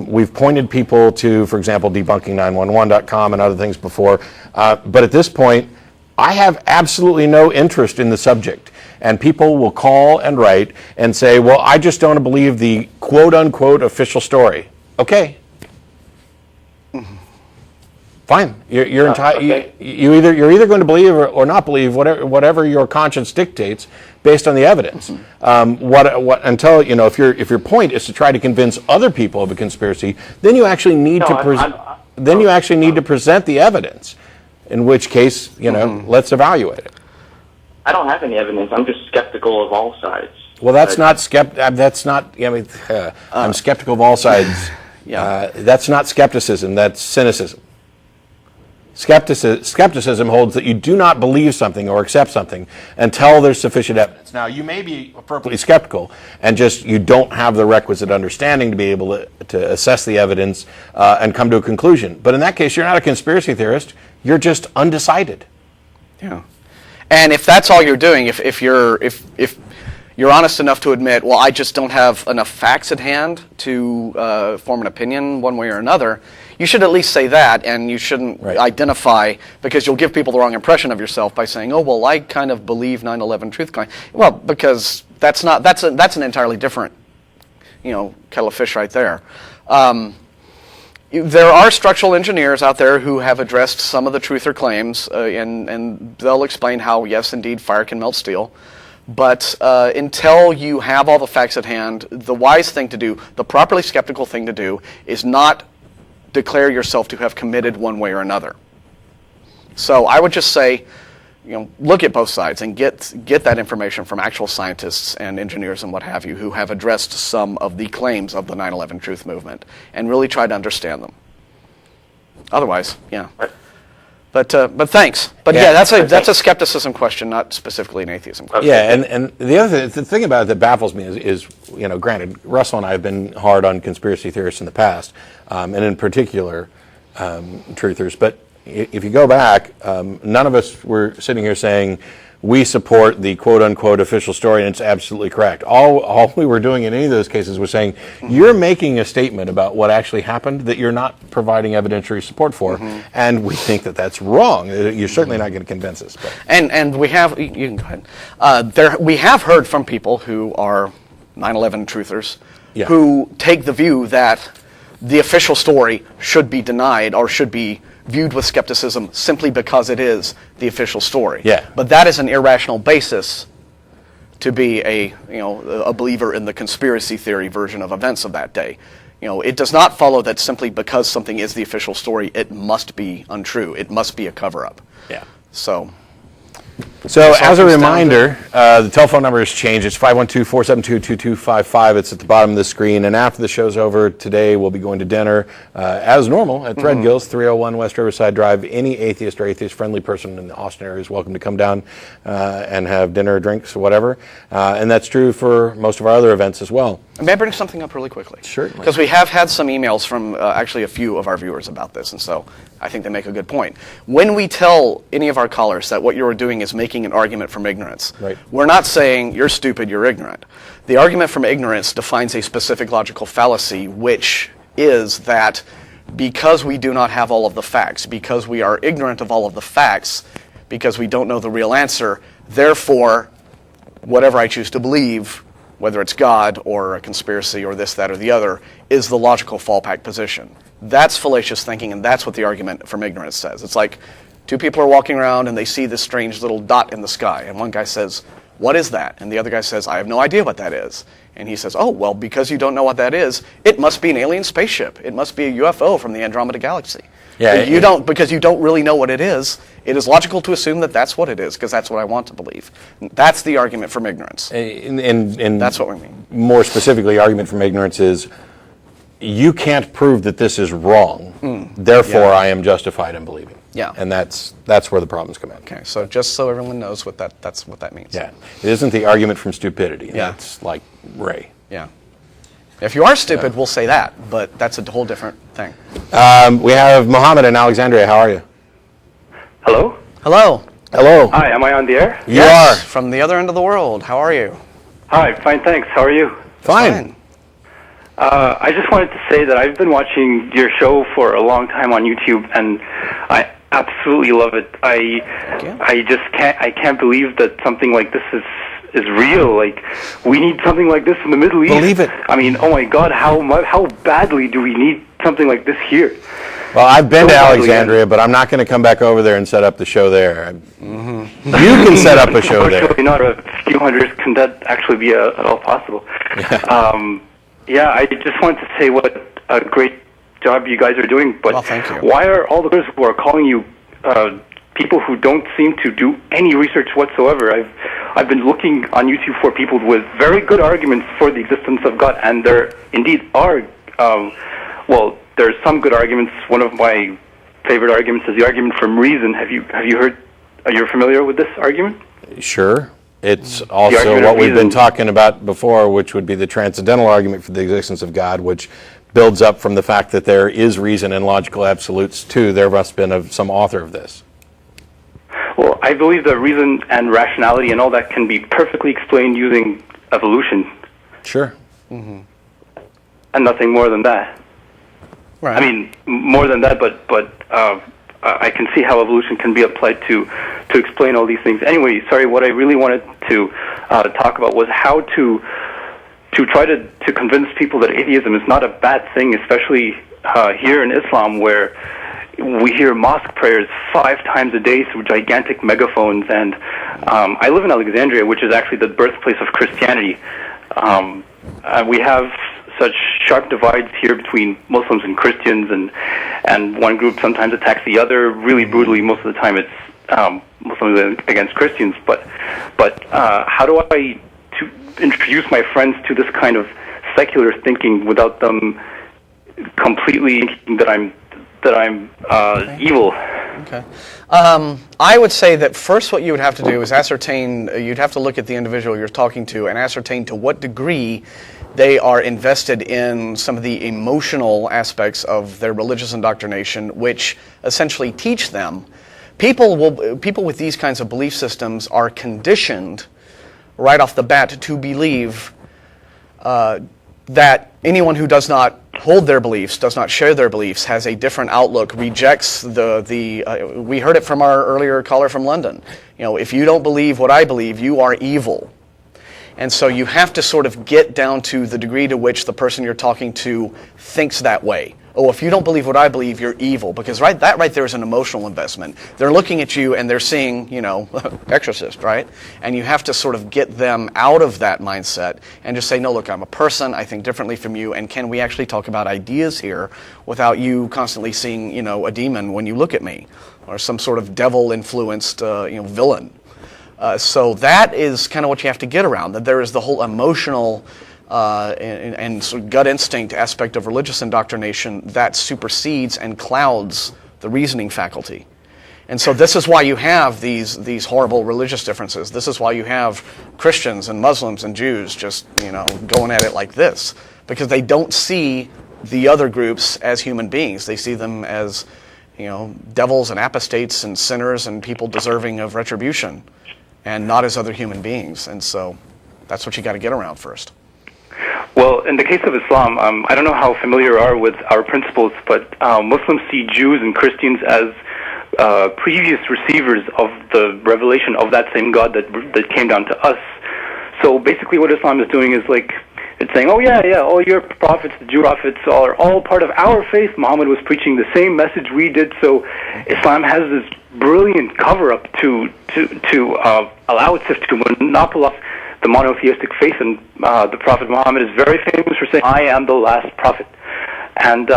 We've pointed people to, for example, debunking911.com and other things before. But at this point, I have absolutely no interest in the subject. And people will call and write and say, well, I just don't believe the quote-unquote official story. Okay. Fine. You're entitled. Okay. You're either going to believe or not believe whatever your conscience dictates based on the evidence. Until if your point is to try to convince other people of a conspiracy, then you actually need to present the evidence. In which case, let's evaluate it. I don't have any evidence. I'm just skeptical of all sides. Well, that's not I'm skeptical of all sides. Yeah. That's not skepticism. That's cynicism. Skepticism holds that you do not believe something or accept something until there's sufficient evidence. Now, you may be appropriately skeptical and just you don't have the requisite understanding to be able to assess the evidence and come to a conclusion. But in that case, you're not a conspiracy theorist. You're just undecided. Yeah. And if that's all you're doing, if you're honest enough to admit, well, I just don't have enough facts at hand to form an opinion one way or another, you should at least say that, and you shouldn't identify, because you'll give people the wrong impression of yourself by saying, oh, well, I kind of believe 9/11 truth claim. Well, because that's an entirely different, kettle of fish right there. There are structural engineers out there who have addressed some of the truther claims, and they'll explain how, yes, indeed, fire can melt steel. But until you have all the facts at hand, the wise thing to do, the properly skeptical thing to do, is not declare yourself to have committed one way or another. So I would just say, look at both sides and get that information from actual scientists and engineers and what have you who have addressed some of the claims of the 9/11 truth movement and really try to understand them. Otherwise, yeah. But thanks. But that's a skepticism question, not specifically an atheism question. Yeah, and the thing about it that baffles me is granted, Russell and I have been hard on conspiracy theorists in the past, and in particular, truthers. But if you go back, none of us were sitting here saying we support the quote-unquote official story, and it's absolutely correct. All we were doing in any of those cases was saying, you're making a statement about what actually happened that you're not providing evidentiary support for, and we think that that's wrong. You're certainly not going to convince us. But. And we have, you can go ahead. We have heard from people who are 9/11 truthers who take the view that the official story should be denied or should be viewed with skepticism simply because it is the official story. Yeah. But that is an irrational basis to be a believer in the conspiracy theory version of events of that day. It does not follow that simply because something is the official story, it must be untrue. It must be a cover-up. Yeah. So as a reminder, the telephone number has changed. It's 512-472-2255. It's at the bottom of the screen. And after the show's over today, we'll be going to dinner, as normal, at Threadgill's, 301 West Riverside Drive. Any atheist or atheist-friendly person in the Austin area is welcome to come down and have dinner, drinks, whatever. And that's true for most of our other events as well. May I bring something up really quickly? Certainly. Because we have had some emails from actually a few of our viewers about this, and so I think they make a good point. When we tell any of our callers that what you're doing is making an argument from ignorance, we're not saying you're stupid, you're ignorant. The argument from ignorance defines a specific logical fallacy, which is that because we do not have all of the facts, because we are ignorant of all of the facts, because we don't know the real answer, therefore, whatever I choose to believe, whether it's God or a conspiracy or this, that, or the other, is the logical fallback position. That's fallacious thinking, and that's what the argument from ignorance says. It's like two people are walking around and they see this strange little dot in the sky, and one guy says, what is that? And the other guy says, I have no idea what that is. And he says, oh, well, because you don't know what that is, it must be an alien spaceship. It must be a UFO from the Andromeda Galaxy. Yeah, because you don't really know what it is logical to assume that that's what it is, because that's what I want to believe. That's the argument from ignorance. And that's what we mean. More specifically, argument from ignorance is, you can't prove that this is wrong, therefore I am justified in believing. Yeah. And that's where the problems come in. Okay, so just so everyone knows that's what that means. Yeah. It isn't the argument from stupidity. Yeah. That's like Ray. Yeah. If you are stupid, we'll say that, but that's a whole different thing. We have Muhammed in Alexandria. How are you? Hello? Hello. Hello. Hi, am I on the air? You are. From the other end of the world. How are you? Hi, fine, thanks. How are you? Fine. I just wanted to say that I've been watching your show for a long time on YouTube, and I absolutely love it. I can't believe that something like this is real. Like, we need something like this in the Middle East. Believe it. I mean, oh my God, how badly do we need something like this here? Well, I've been to Alexandria, but I'm not going to come back over there and set up the show there. You can set up a show there. Unfortunately, not a few hundreds. Can that actually be at all possible? Yeah. I just wanted to say what a great job you guys are doing, but well, thank you. Why are all the people who are calling you people who don't seem to do any research whatsoever. I've been looking on YouTube for people with very good arguments for the existence of God, and there indeed are. There's some good arguments. One of my favorite arguments is the argument from reason. Have you heard? Are you familiar with this argument? Sure. It's also what we've been talking about before, which would be the transcendental argument for the existence of God, which builds up from the fact that there is reason and logical absolutes too. There must have been some author of this. Well, I believe that reason and rationality and all that can be perfectly explained using evolution. Sure. Mm-hmm. And nothing more than that. Right. I mean, more than that, but I can see how evolution can be applied to explain all these things. Anyway, sorry, what I really wanted to talk about was how to try to convince people that atheism is not a bad thing, especially here in Islam, where we hear mosque prayers 5 times a day through gigantic megaphones. And I live in Alexandria, which is actually the birthplace of Christianity. We have such sharp divides here between Muslims and Christians, and one group sometimes attacks the other really brutally. Most of the time it's Muslims against Christians. But how do I introduce my friends to this kind of secular thinking without them completely thinking that I'm evil? Okay. I would say that first what you would have to do is ascertain, you'd have to look at the individual you're talking to and ascertain to what degree they are invested in some of the emotional aspects of their religious indoctrination, which essentially teach them. People with these kinds of belief systems are conditioned right off the bat to believe that anyone who does not hold their beliefs, does not share their beliefs, has a different outlook, rejects we heard it from our earlier caller from London. If you don't believe what I believe, you are evil. And so you have to sort of get down to the degree to which the person you're talking to thinks that way. Oh, if you don't believe what I believe, you're evil. Because that right there is an emotional investment. They're looking at you and they're seeing, Exorcist, right? And you have to sort of get them out of that mindset and just say, no, look, I'm a person, I think differently from you, and can we actually talk about ideas here without you constantly seeing, a demon when you look at me, or some sort of devil-influenced, villain. So that is kind of what you have to get around, that there is the whole emotional and sort of gut instinct aspect of religious indoctrination that supersedes and clouds the reasoning faculty. And so this is why you have these horrible religious differences. This is why you have Christians and Muslims and Jews just, going at it like this, because they don't see the other groups as human beings. They see them as, devils and apostates and sinners and people deserving of retribution, and not as other human beings. And so that's what you got to get around first. Well, in the case of Islam, I don't know how familiar you are with our principles, but Muslims see Jews and Christians as previous receivers of the revelation of that same God that came down to us. So basically what Islam is doing is it's saying, all your prophets, the Jew prophets, are all part of our faith. Muhammad was preaching the same message we did. So Islam has this brilliant cover-up to allow itself to monopolize the monotheistic faith, and the Prophet Muhammad is very famous for saying, I am the last prophet. And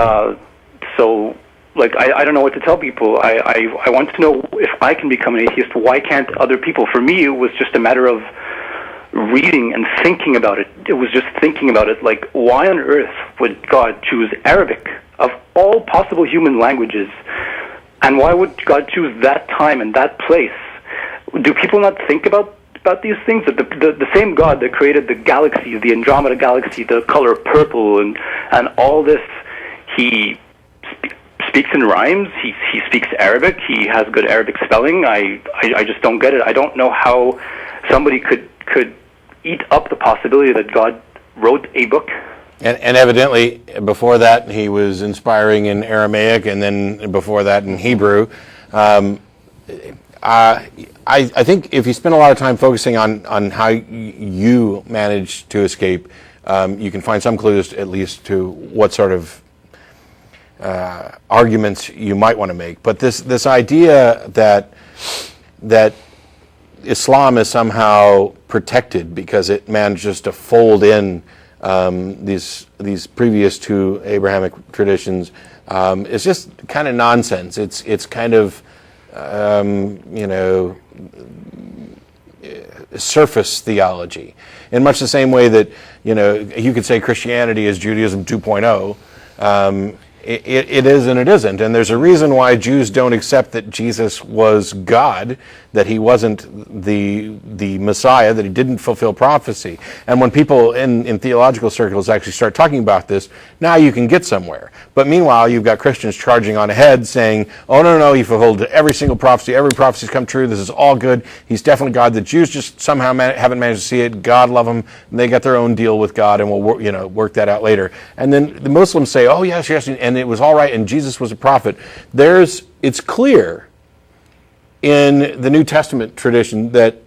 so I don't know what to tell people. I want to know if I can become an atheist. Why can't other people? For me, it was just a matter of reading and thinking about it. It was just thinking about it, why on earth would God choose Arabic of all possible human languages? And why would God choose that time and that place? Do people not think about these things? That the same God that created the galaxies, the Andromeda galaxy, the color purple, and all this, he speaks in rhymes. He speaks Arabic. He has good Arabic spelling. I just don't get it. I don't know how somebody could eat up the possibility that God wrote a book. And evidently, before that, he was inspiring in Aramaic, and then before that in Hebrew. I think if you spend a lot of time focusing on how you manage to escape, you can find some clues, at least, to what sort of arguments you might want to make. But this idea that Islam is somehow protected because it manages to fold in these previous two Abrahamic traditions is just kind of nonsense. It's kind of surface theology. In much the same way that, you could say Christianity is Judaism 2.0. It is and it isn't. And there's a reason why Jews don't accept that Jesus was God, that he wasn't the Messiah, that he didn't fulfill prophecy. And when people in theological circles actually start talking about this, now you can get somewhere. But meanwhile, you've got Christians charging on ahead saying, oh, no, he fulfilled every single prophecy. Every prophecy's come true. This is all good. He's definitely God. The Jews just somehow haven't managed to see it. God love them. And they got their own deal with God, and we'll work that out later. And then the Muslims say, oh, yes, and it was all right, and Jesus was a prophet. It's clear in the New Testament tradition that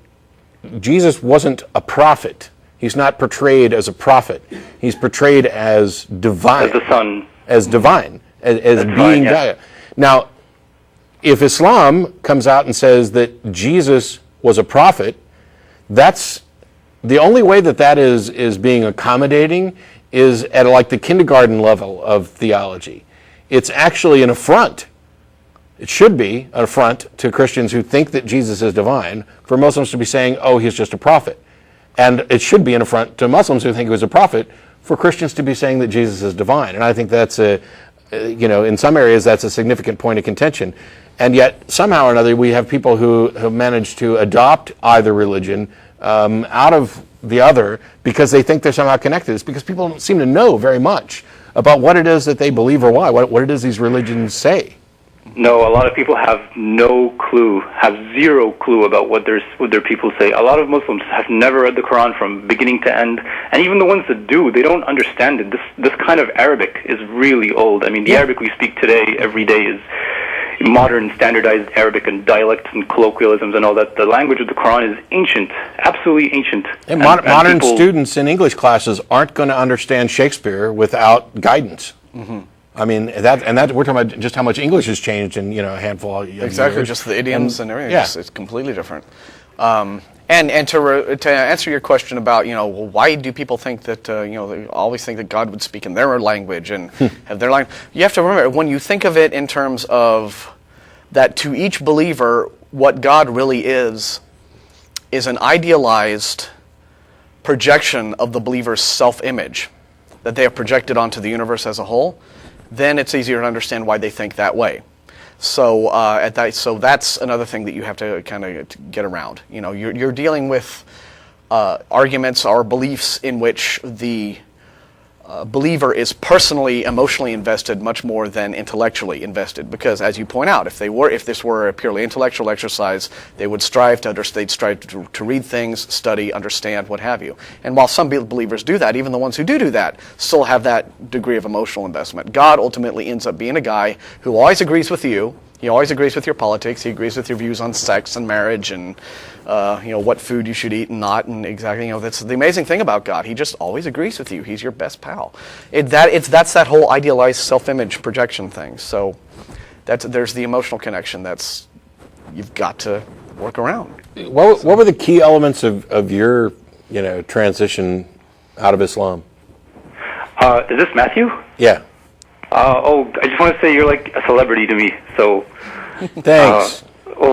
Jesus wasn't a prophet. He's not portrayed as a prophet. He's portrayed as divine. As the Son. As divine, as being God. Now, if Islam comes out and says that Jesus was a prophet, that's the only way that is being accommodating is at like the kindergarten level of theology. It's actually an affront. It should be an affront to Christians who think that Jesus is divine for Muslims to be saying, oh, he's just a prophet. And it should be an affront to Muslims who think he was a prophet for Christians to be saying that Jesus is divine. And I think that's in some areas that's a significant point of contention. And yet somehow or another we have people who have managed to adopt either religion out of the other because they think they're somehow connected. It's because people don't seem to know very much about what it is that they believe or why, what it is these religions say. No, a lot of people have no clue, have zero clue about what their people say. A lot of Muslims have never read the Quran from beginning to end, and even the ones that do, they don't understand it. This kind of Arabic is really old. I mean, the Arabic we speak today, every day, is modern, standardized Arabic and dialects and colloquialisms and all that. The language of the Quran is ancient, absolutely ancient. And modern students in English classes aren't going to understand Shakespeare without guidance. Mm-hmm. I mean, that we're talking about just how much English has changed in a handful of years. Exactly, just the idioms and everything. Yeah. It's completely different. And to answer your question about why do people think that they always think that God would speak in their language and have their language? You have to remember when you think of it in terms of that to each believer, what God really is an idealized projection of the believer's self-image that they have projected onto the universe as a whole. Then it's easier to understand why they think that way. So that's another thing that you have to kind of get around. You're dealing with arguments or beliefs in which the believer is personally, emotionally invested much more than intellectually invested. Because, as you point out, if this were a purely intellectual exercise, they would strive to read things, study, understand, what have you. And while some believers do that, even the ones who do that, still have that degree of emotional investment. God ultimately ends up being a guy who always agrees with you. He always agrees with your politics. He agrees with your views on sex and marriage and what food you should eat and not. And exactly, that's the amazing thing about God. He just always agrees with you. He's your best pal. That's that whole idealized self-image projection thing. So there's the emotional connection that's you've got to work around. What were the key elements of your transition out of Islam? Is this Matthew? Yeah. I just want to say you're like a celebrity to me, so... Thanks.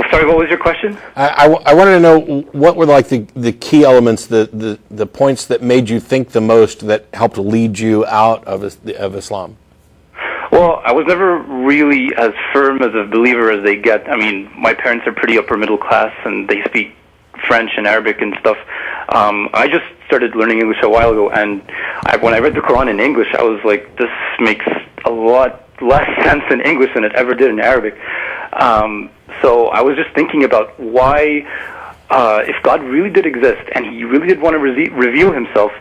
Sorry, what was your question? I wanted to know what were like the key elements, the points that made you think the most that helped lead you out of Islam. Well, I was never really as firm as a believer as they get. I mean, my parents are pretty upper middle class, and they speak French and Arabic and stuff. I just started learning English a while ago, and when I read the Quran in English, I was like, this makes a lot less sense in English than it ever did in Arabic. So I was just thinking about why, if God really did exist, and he really did want to reveal himself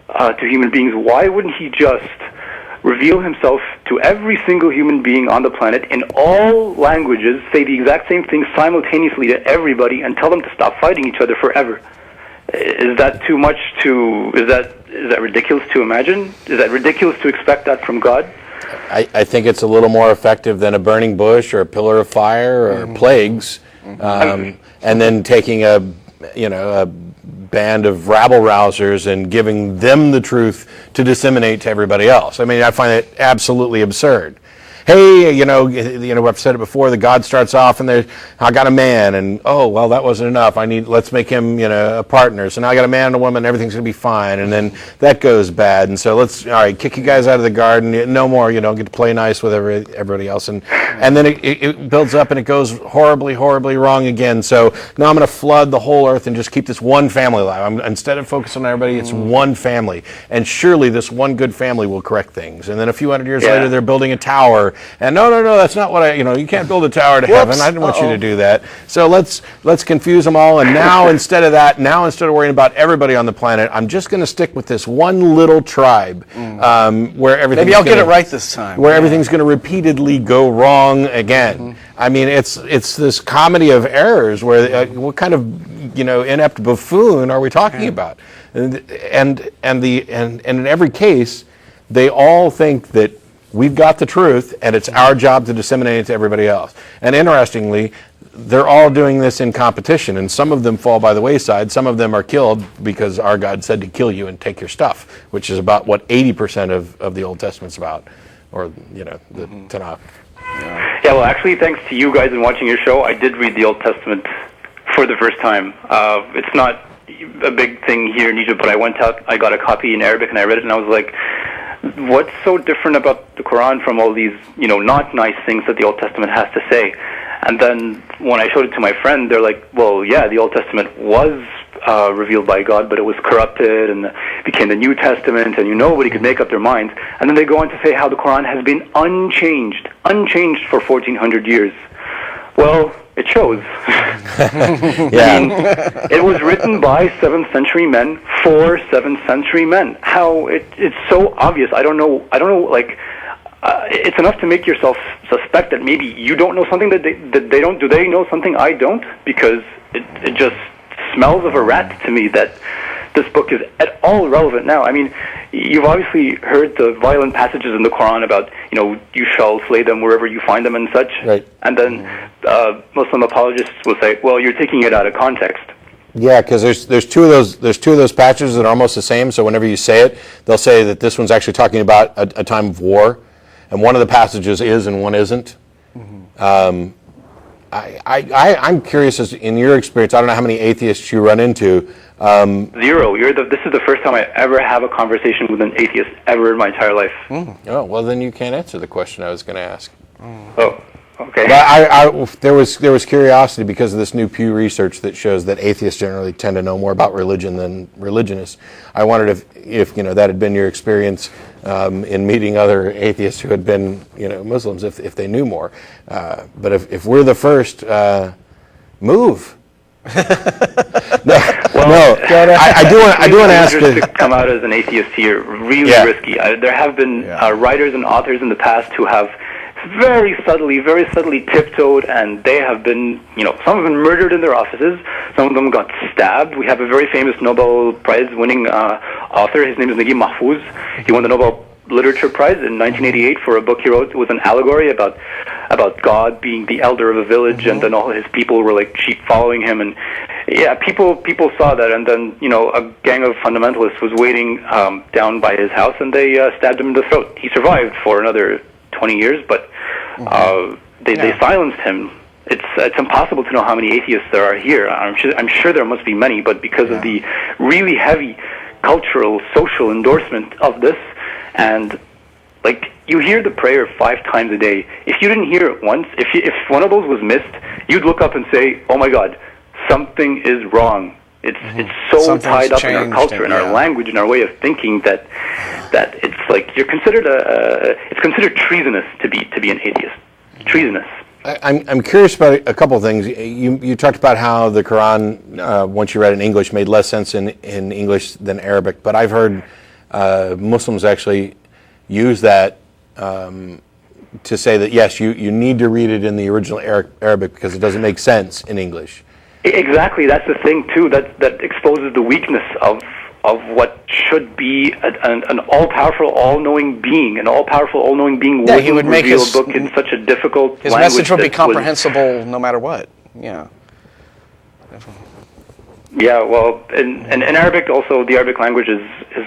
to human beings, why wouldn't he just reveal himself to every single human being on the planet in all languages, say the exact same thing simultaneously to everybody, and tell them to stop fighting each other forever? Is that too much is that ridiculous to imagine? Is that ridiculous to expect that from God? I think it's a little more effective than a burning bush or a pillar of fire or plagues, and then taking a band of rabble-rousers and giving them the truth to disseminate to everybody else. I mean, I find it absolutely absurd. hey, I've said it before. The God starts off and I got a man, and oh well, that wasn't enough. Let's make him a partner. So now I got a man and a woman. Everything's gonna be fine, and then that goes bad, and so all right, kick you guys out of the garden. No more. Get to play nice with everybody else, and then it builds up and it goes horribly, horribly wrong again. So now I'm gonna flood the whole earth and just keep this one family alive. Instead of focusing on everybody, it's one family, and surely this one good family will correct things. And then a few hundred years later, they're building a tower, and no, that's not what you can't build a tower to heaven. I didn't want you to do that. So let's confuse them all. And now instead of worrying about everybody on the planet, I'm just going to stick with this one little tribe where everything. Maybe I'll get it right this time. Where everything's going to repeatedly go wrong again. I memean, it's this comedy of errors. Where what kind of inept buffoon are we talking about? And in every case, they all think that we've got the truth, and it's our job to disseminate it to everybody else. And interestingly, they're all doing this in competition, and some of them fall by the wayside. Some of them are killed because our God said to kill you and take your stuff, which is about what 80% of the Old Testament's about, or the Tanakh. Yeah, well, actually, thanks to you guys and watching your show, I did read the Old Testament for the first time. It's not a big thing here in Egypt, but I went out, I got a copy in Arabic, and I read it, and I was like, what's so different about the Quran from all these, not nice things that the Old Testament has to say? And then when I showed it to my friend, they're like, well, yeah, the Old Testament was revealed by God, but it was corrupted and became the New Testament, and nobody could make up their minds. And then they go on to say how the Quran has been unchanged for 1,400 years. Well, it shows. Yeah. I mean, it was written by 7th century men for 7th century men. How it's so obvious. I don't know. Like, it's enough to make yourself suspect that maybe you don't know something that they don't. Do they know something I don't? Because it just smells of a rat to me that this book is at all relevant now. I mean, you've obviously heard the violent passages in the Quran about, you shall slay them wherever you find them and such. Right. And then Muslim apologists will say, well, you're taking it out of context. Yeah, because there's two of those passages that are almost the same. So whenever you say it, they'll say that this one's actually talking about a time of war, and one of the passages is and one isn't. I'm curious, as in your experience, I don't know how many atheists you run into. Zero. This is the first time I ever have a conversation with an atheist ever in my entire life. Oh, well, then you can't answer the question I was going to ask. Oh, okay. But there was curiosity because of this new Pew research that shows that atheists generally tend to know more about religion than religionists. I wondered if that had been your experience in meeting other atheists who had been Muslims, if they knew more. But if we're the first, move. I do want to ask you to come out as an atheist here. Really risky. There have been writers and authors in the past who have very subtly tiptoed, and they have been, some have been murdered in their offices. Some of them got stabbed. We have a very famous Nobel Prize-winning author. His name is Naguib Mahfouz. He won the Nobel Literature Prize in 1988 for a book he wrote. It was an allegory about God being the elder of a village, and then all his people were like sheep following him. And people saw that, and then a gang of fundamentalists was waiting down by his house, and they stabbed him in the throat. He survived for another 20 years, but they silenced him. It's impossible to know how many atheists there are here. I'm sure there must be many, but because of the really heavy cultural, social endorsement of this, and like you hear the prayer 5 times a day. If you didn't hear it once, if one of those was missed, you'd look up and say, "Oh my God, something is wrong." It's so something's tied up in our culture, in our language, in our way of thinking that it's like you're considered it's considered treasonous to be an atheist. Treasonous. I'm curious about a couple of things. You talked about how the Quran, once you read it in English, made less sense in English than Arabic. But I've heard Muslims actually use that to say that yes, you need to read it in the original Arabic because it doesn't make sense in English. Exactly, that's the thing too. That exposes the weakness of what should be an all-powerful, all-knowing being. An all-powerful, all-knowing being he would make reveal a book in such a difficult his language. His message would be comprehensible no matter what. Yeah. Yeah, well, in Arabic also, the Arabic language is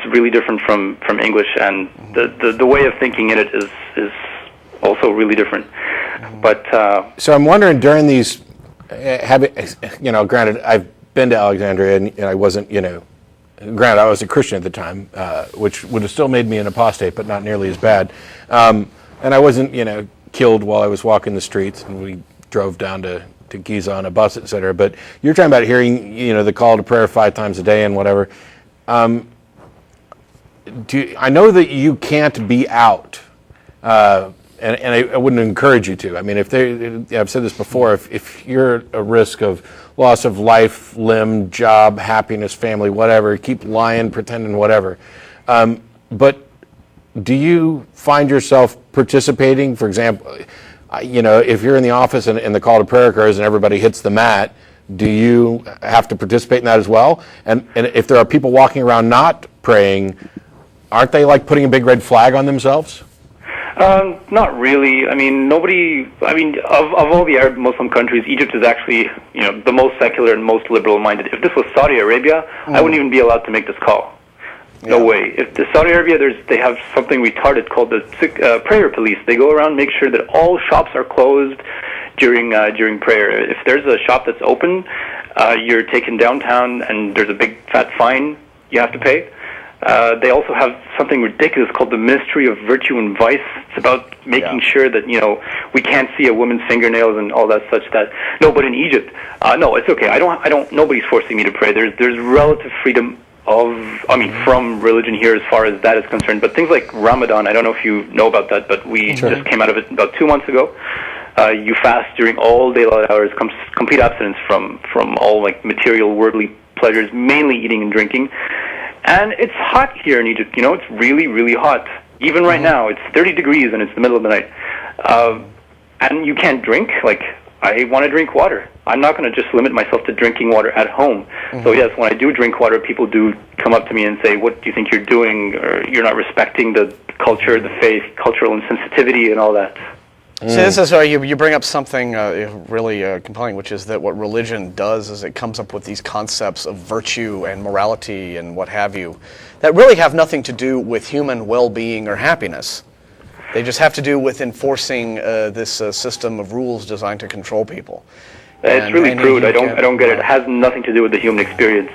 really different from English, and the way of thinking in it is also really different. But so I'm wondering during these, granted, I've been to Alexandria and I wasn't, granted, I was a Christian at the time, which would have still made me an apostate, but not nearly as bad. And I wasn't, killed while I was walking the streets, and we drove down to Giza on a bus, etc. But you're talking about hearing, the call to prayer 5 times a day and whatever. I know that you can't be out, and I wouldn't encourage you to. I mean, I've said this before, if you're at a risk of loss of life, limb, job, happiness, family, whatever, keep lying, pretending, whatever. But do you find yourself participating? For example, if you're in the office and the call to prayer occurs and everybody hits the mat, do you have to participate in that as well? And if there are people walking around not praying, aren't they like putting a big red flag on themselves? Not really. I mean, of all the Arab Muslim countries, Egypt is actually, the most secular and most liberal-minded. If this was Saudi Arabia, I wouldn't even be allowed to make this call. No way. If the Saudi Arabia, they have something retarded called the prayer police. They go around, make sure that all shops are closed during prayer. If there's a shop that's open, you're taken downtown and there's a big fat fine you have to pay. They also have something ridiculous called the Ministry of Virtue and Vice. It's about making sure that, we can't see a woman's fingernails and all that such that. No, but in Egypt, no, it's okay. Nobody's forcing me to pray. There's relative freedom from religion here as far as that is concerned. But things like Ramadan, I don't know if you know about that, but we just came out of it about 2 months ago. You fast during all daylight hours, complete abstinence from all like material, worldly pleasures, mainly eating and drinking. And it's hot here in Egypt. It's really, really hot. Even right now, it's 30 degrees and it's the middle of the night. And you can't drink. Like, I want to drink water. I'm not going to just limit myself to drinking water at home. So yes, when I do drink water, people do come up to me and say, what do you think you're doing? Or you're not respecting the culture, the faith, cultural insensitivity and all that. So this is you bring up something really compelling, which is that what religion does is it comes up with these concepts of virtue and morality and what have you that really have nothing to do with human well-being or happiness. They just have to do with enforcing this system of rules designed to control people. It's really crude. I don't get it. It has nothing to do with the human experience.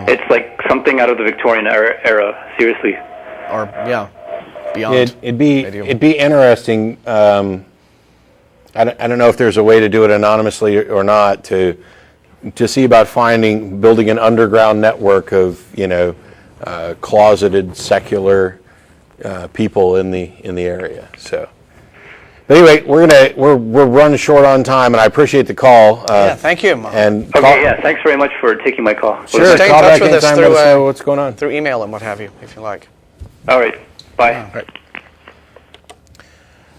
It's like something out of the Victorian era. Seriously. Or beyond. It'd be interesting. I don't know if there's a way to do it anonymously or not to see about building an underground network of closeted secular people in the area. So, but anyway, we're running short on time, and I appreciate the call. Thank you. Thanks very much for taking my call. Sure, stay in call touch back with us anytime. Let us know what's going on through email and what have you, if you like. All right. Bye. Right.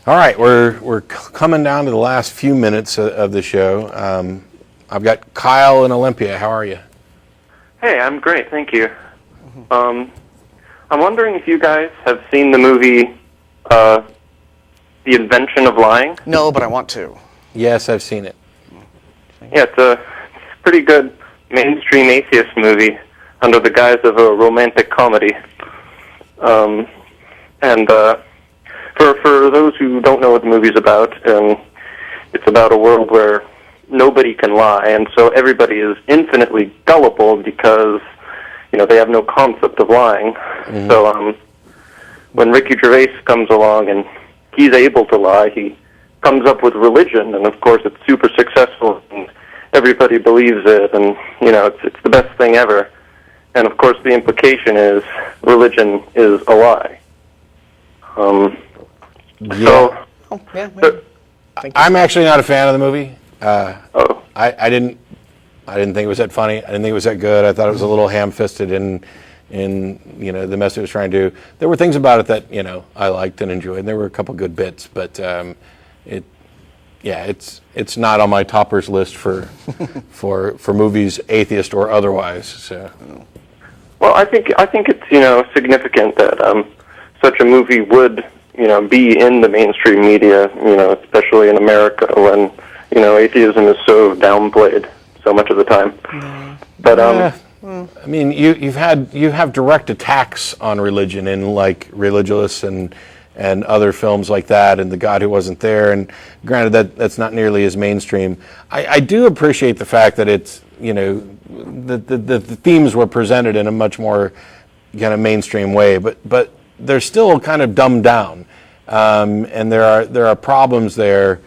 All right, we're coming down to the last few minutes of the show. I've got Kyle in Olympia. How are you? Hey, I'm great, thank you. I'm wondering if you guys have seen the movie The Invention of Lying? No, but I want to. Yes, I've seen it. Yeah, it's a pretty good mainstream atheist movie under the guise of a romantic comedy. For those who don't know what the movie's about, it's about a world where nobody can lie, and so everybody is infinitely gullible because, they have no concept of lying. So when Ricky Gervais comes along and he's able to lie, he comes up with religion, and of course it's super successful, and everybody believes it, and, it's the best thing ever. And of course the implication is religion is a lie. I'm actually not a fan of the movie. I didn't think it was that funny. I didn't think it was that good. I thought it was a little ham-fisted in the message it was trying to do. There were things about it that I liked and enjoyed. And there were a couple good bits, but it's not on my toppers list for movies, atheist or otherwise. So. Well, I think it's significant that such a movie would be in the mainstream media, especially in America when atheism is so downplayed so much of the time. But I mean, you have direct attacks on religion in like Religious and and other films like that, and The God Who Wasn't There. And granted, that's not nearly as mainstream. I do appreciate the fact that it's, the themes were presented in a much more kind of mainstream way, but they're still kind of dumbed down, and there are problems there.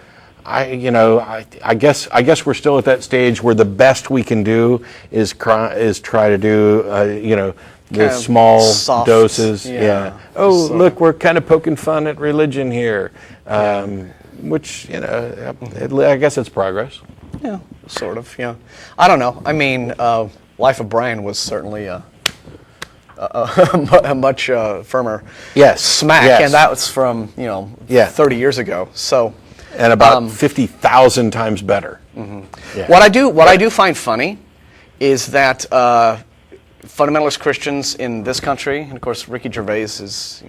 I guess we're still at that stage where the best we can do is try to do the small soft, doses. Yeah. Oh, look, we're kind of poking fun at religion here, which I guess it's progress. Yeah, sort of. Yeah, I don't know. I mean, Life of Brian was certainly a much firmer smack, and that was from 30 years ago. So, and about 50,000 times better. Mm-hmm. Yeah. What I do find funny is that fundamentalist Christians in this country, and of course Ricky Gervais is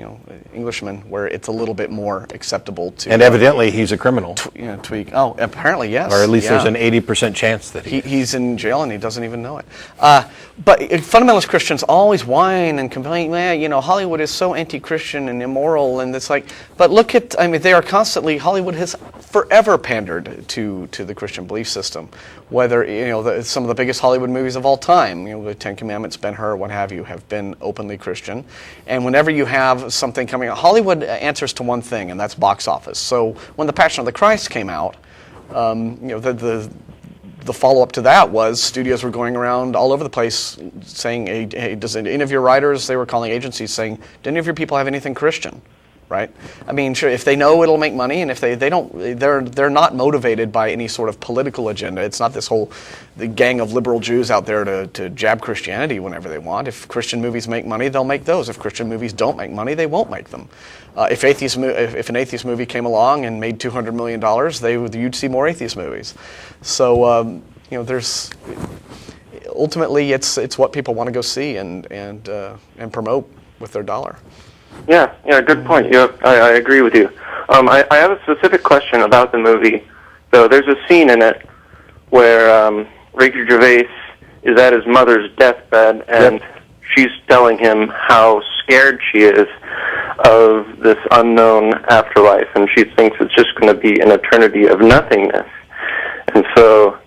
Englishman, where it's a little bit more acceptable to. And evidently he's a criminal. Tweak. Oh, apparently yes. Or at least there's an 80% chance that he's in jail and he doesn't even know it. But fundamentalist Christians always whine and complain. Hollywood is so anti-Christian and immoral, and it's like. But look at. They are constantly. Hollywood has forever pandered to the Christian belief system. Whether some of the biggest Hollywood movies of all time, the Ten Commandments, Ben-Hur, what have you, have been openly Christian. And whenever you have something coming out, Hollywood answers to one thing, and that's box office. So when The Passion of the Christ came out, the follow-up to that was studios were going around all over the place saying, hey, does any of your writers, they were calling agencies saying, do any of your people have anything Christian? Right? Sure, if they know it'll make money, and if they don't, they're not motivated by any sort of political agenda. It's not the gang of liberal Jews out there to jab Christianity whenever they want. If Christian movies make money, they'll make those. If Christian movies don't make money, they won't make them. If an atheist movie came along and made $200 million, you'd see more atheist movies. So there's ultimately it's what people want to go see and promote with their dollar. Yeah, good point. I agree with you. I have a specific question about the movie. So there's a scene in it where Ricky Gervais is at his mother's deathbed, and she's telling him how scared she is of this unknown afterlife, and she thinks it's just going to be an eternity of nothingness. And so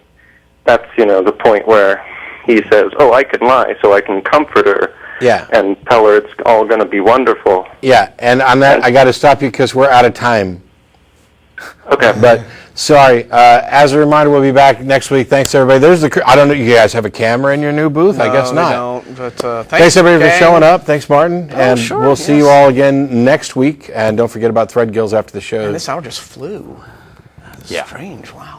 that's, the point where he says, oh, I can lie so I can comfort her. Yeah. And tell her it's all going to be wonderful. Yeah, and on that, I got to stop you because we're out of time. Okay. But, sorry, as a reminder, we'll be back next week. Thanks, everybody. I don't know, you guys have a camera in your new booth? No, I guess not. Don't, but thanks everybody, for showing up. Thanks, Martin. And sure, we'll see you all again next week. And don't forget about Thread Gills after the show. Man, this hour just flew. That's strange. Wow.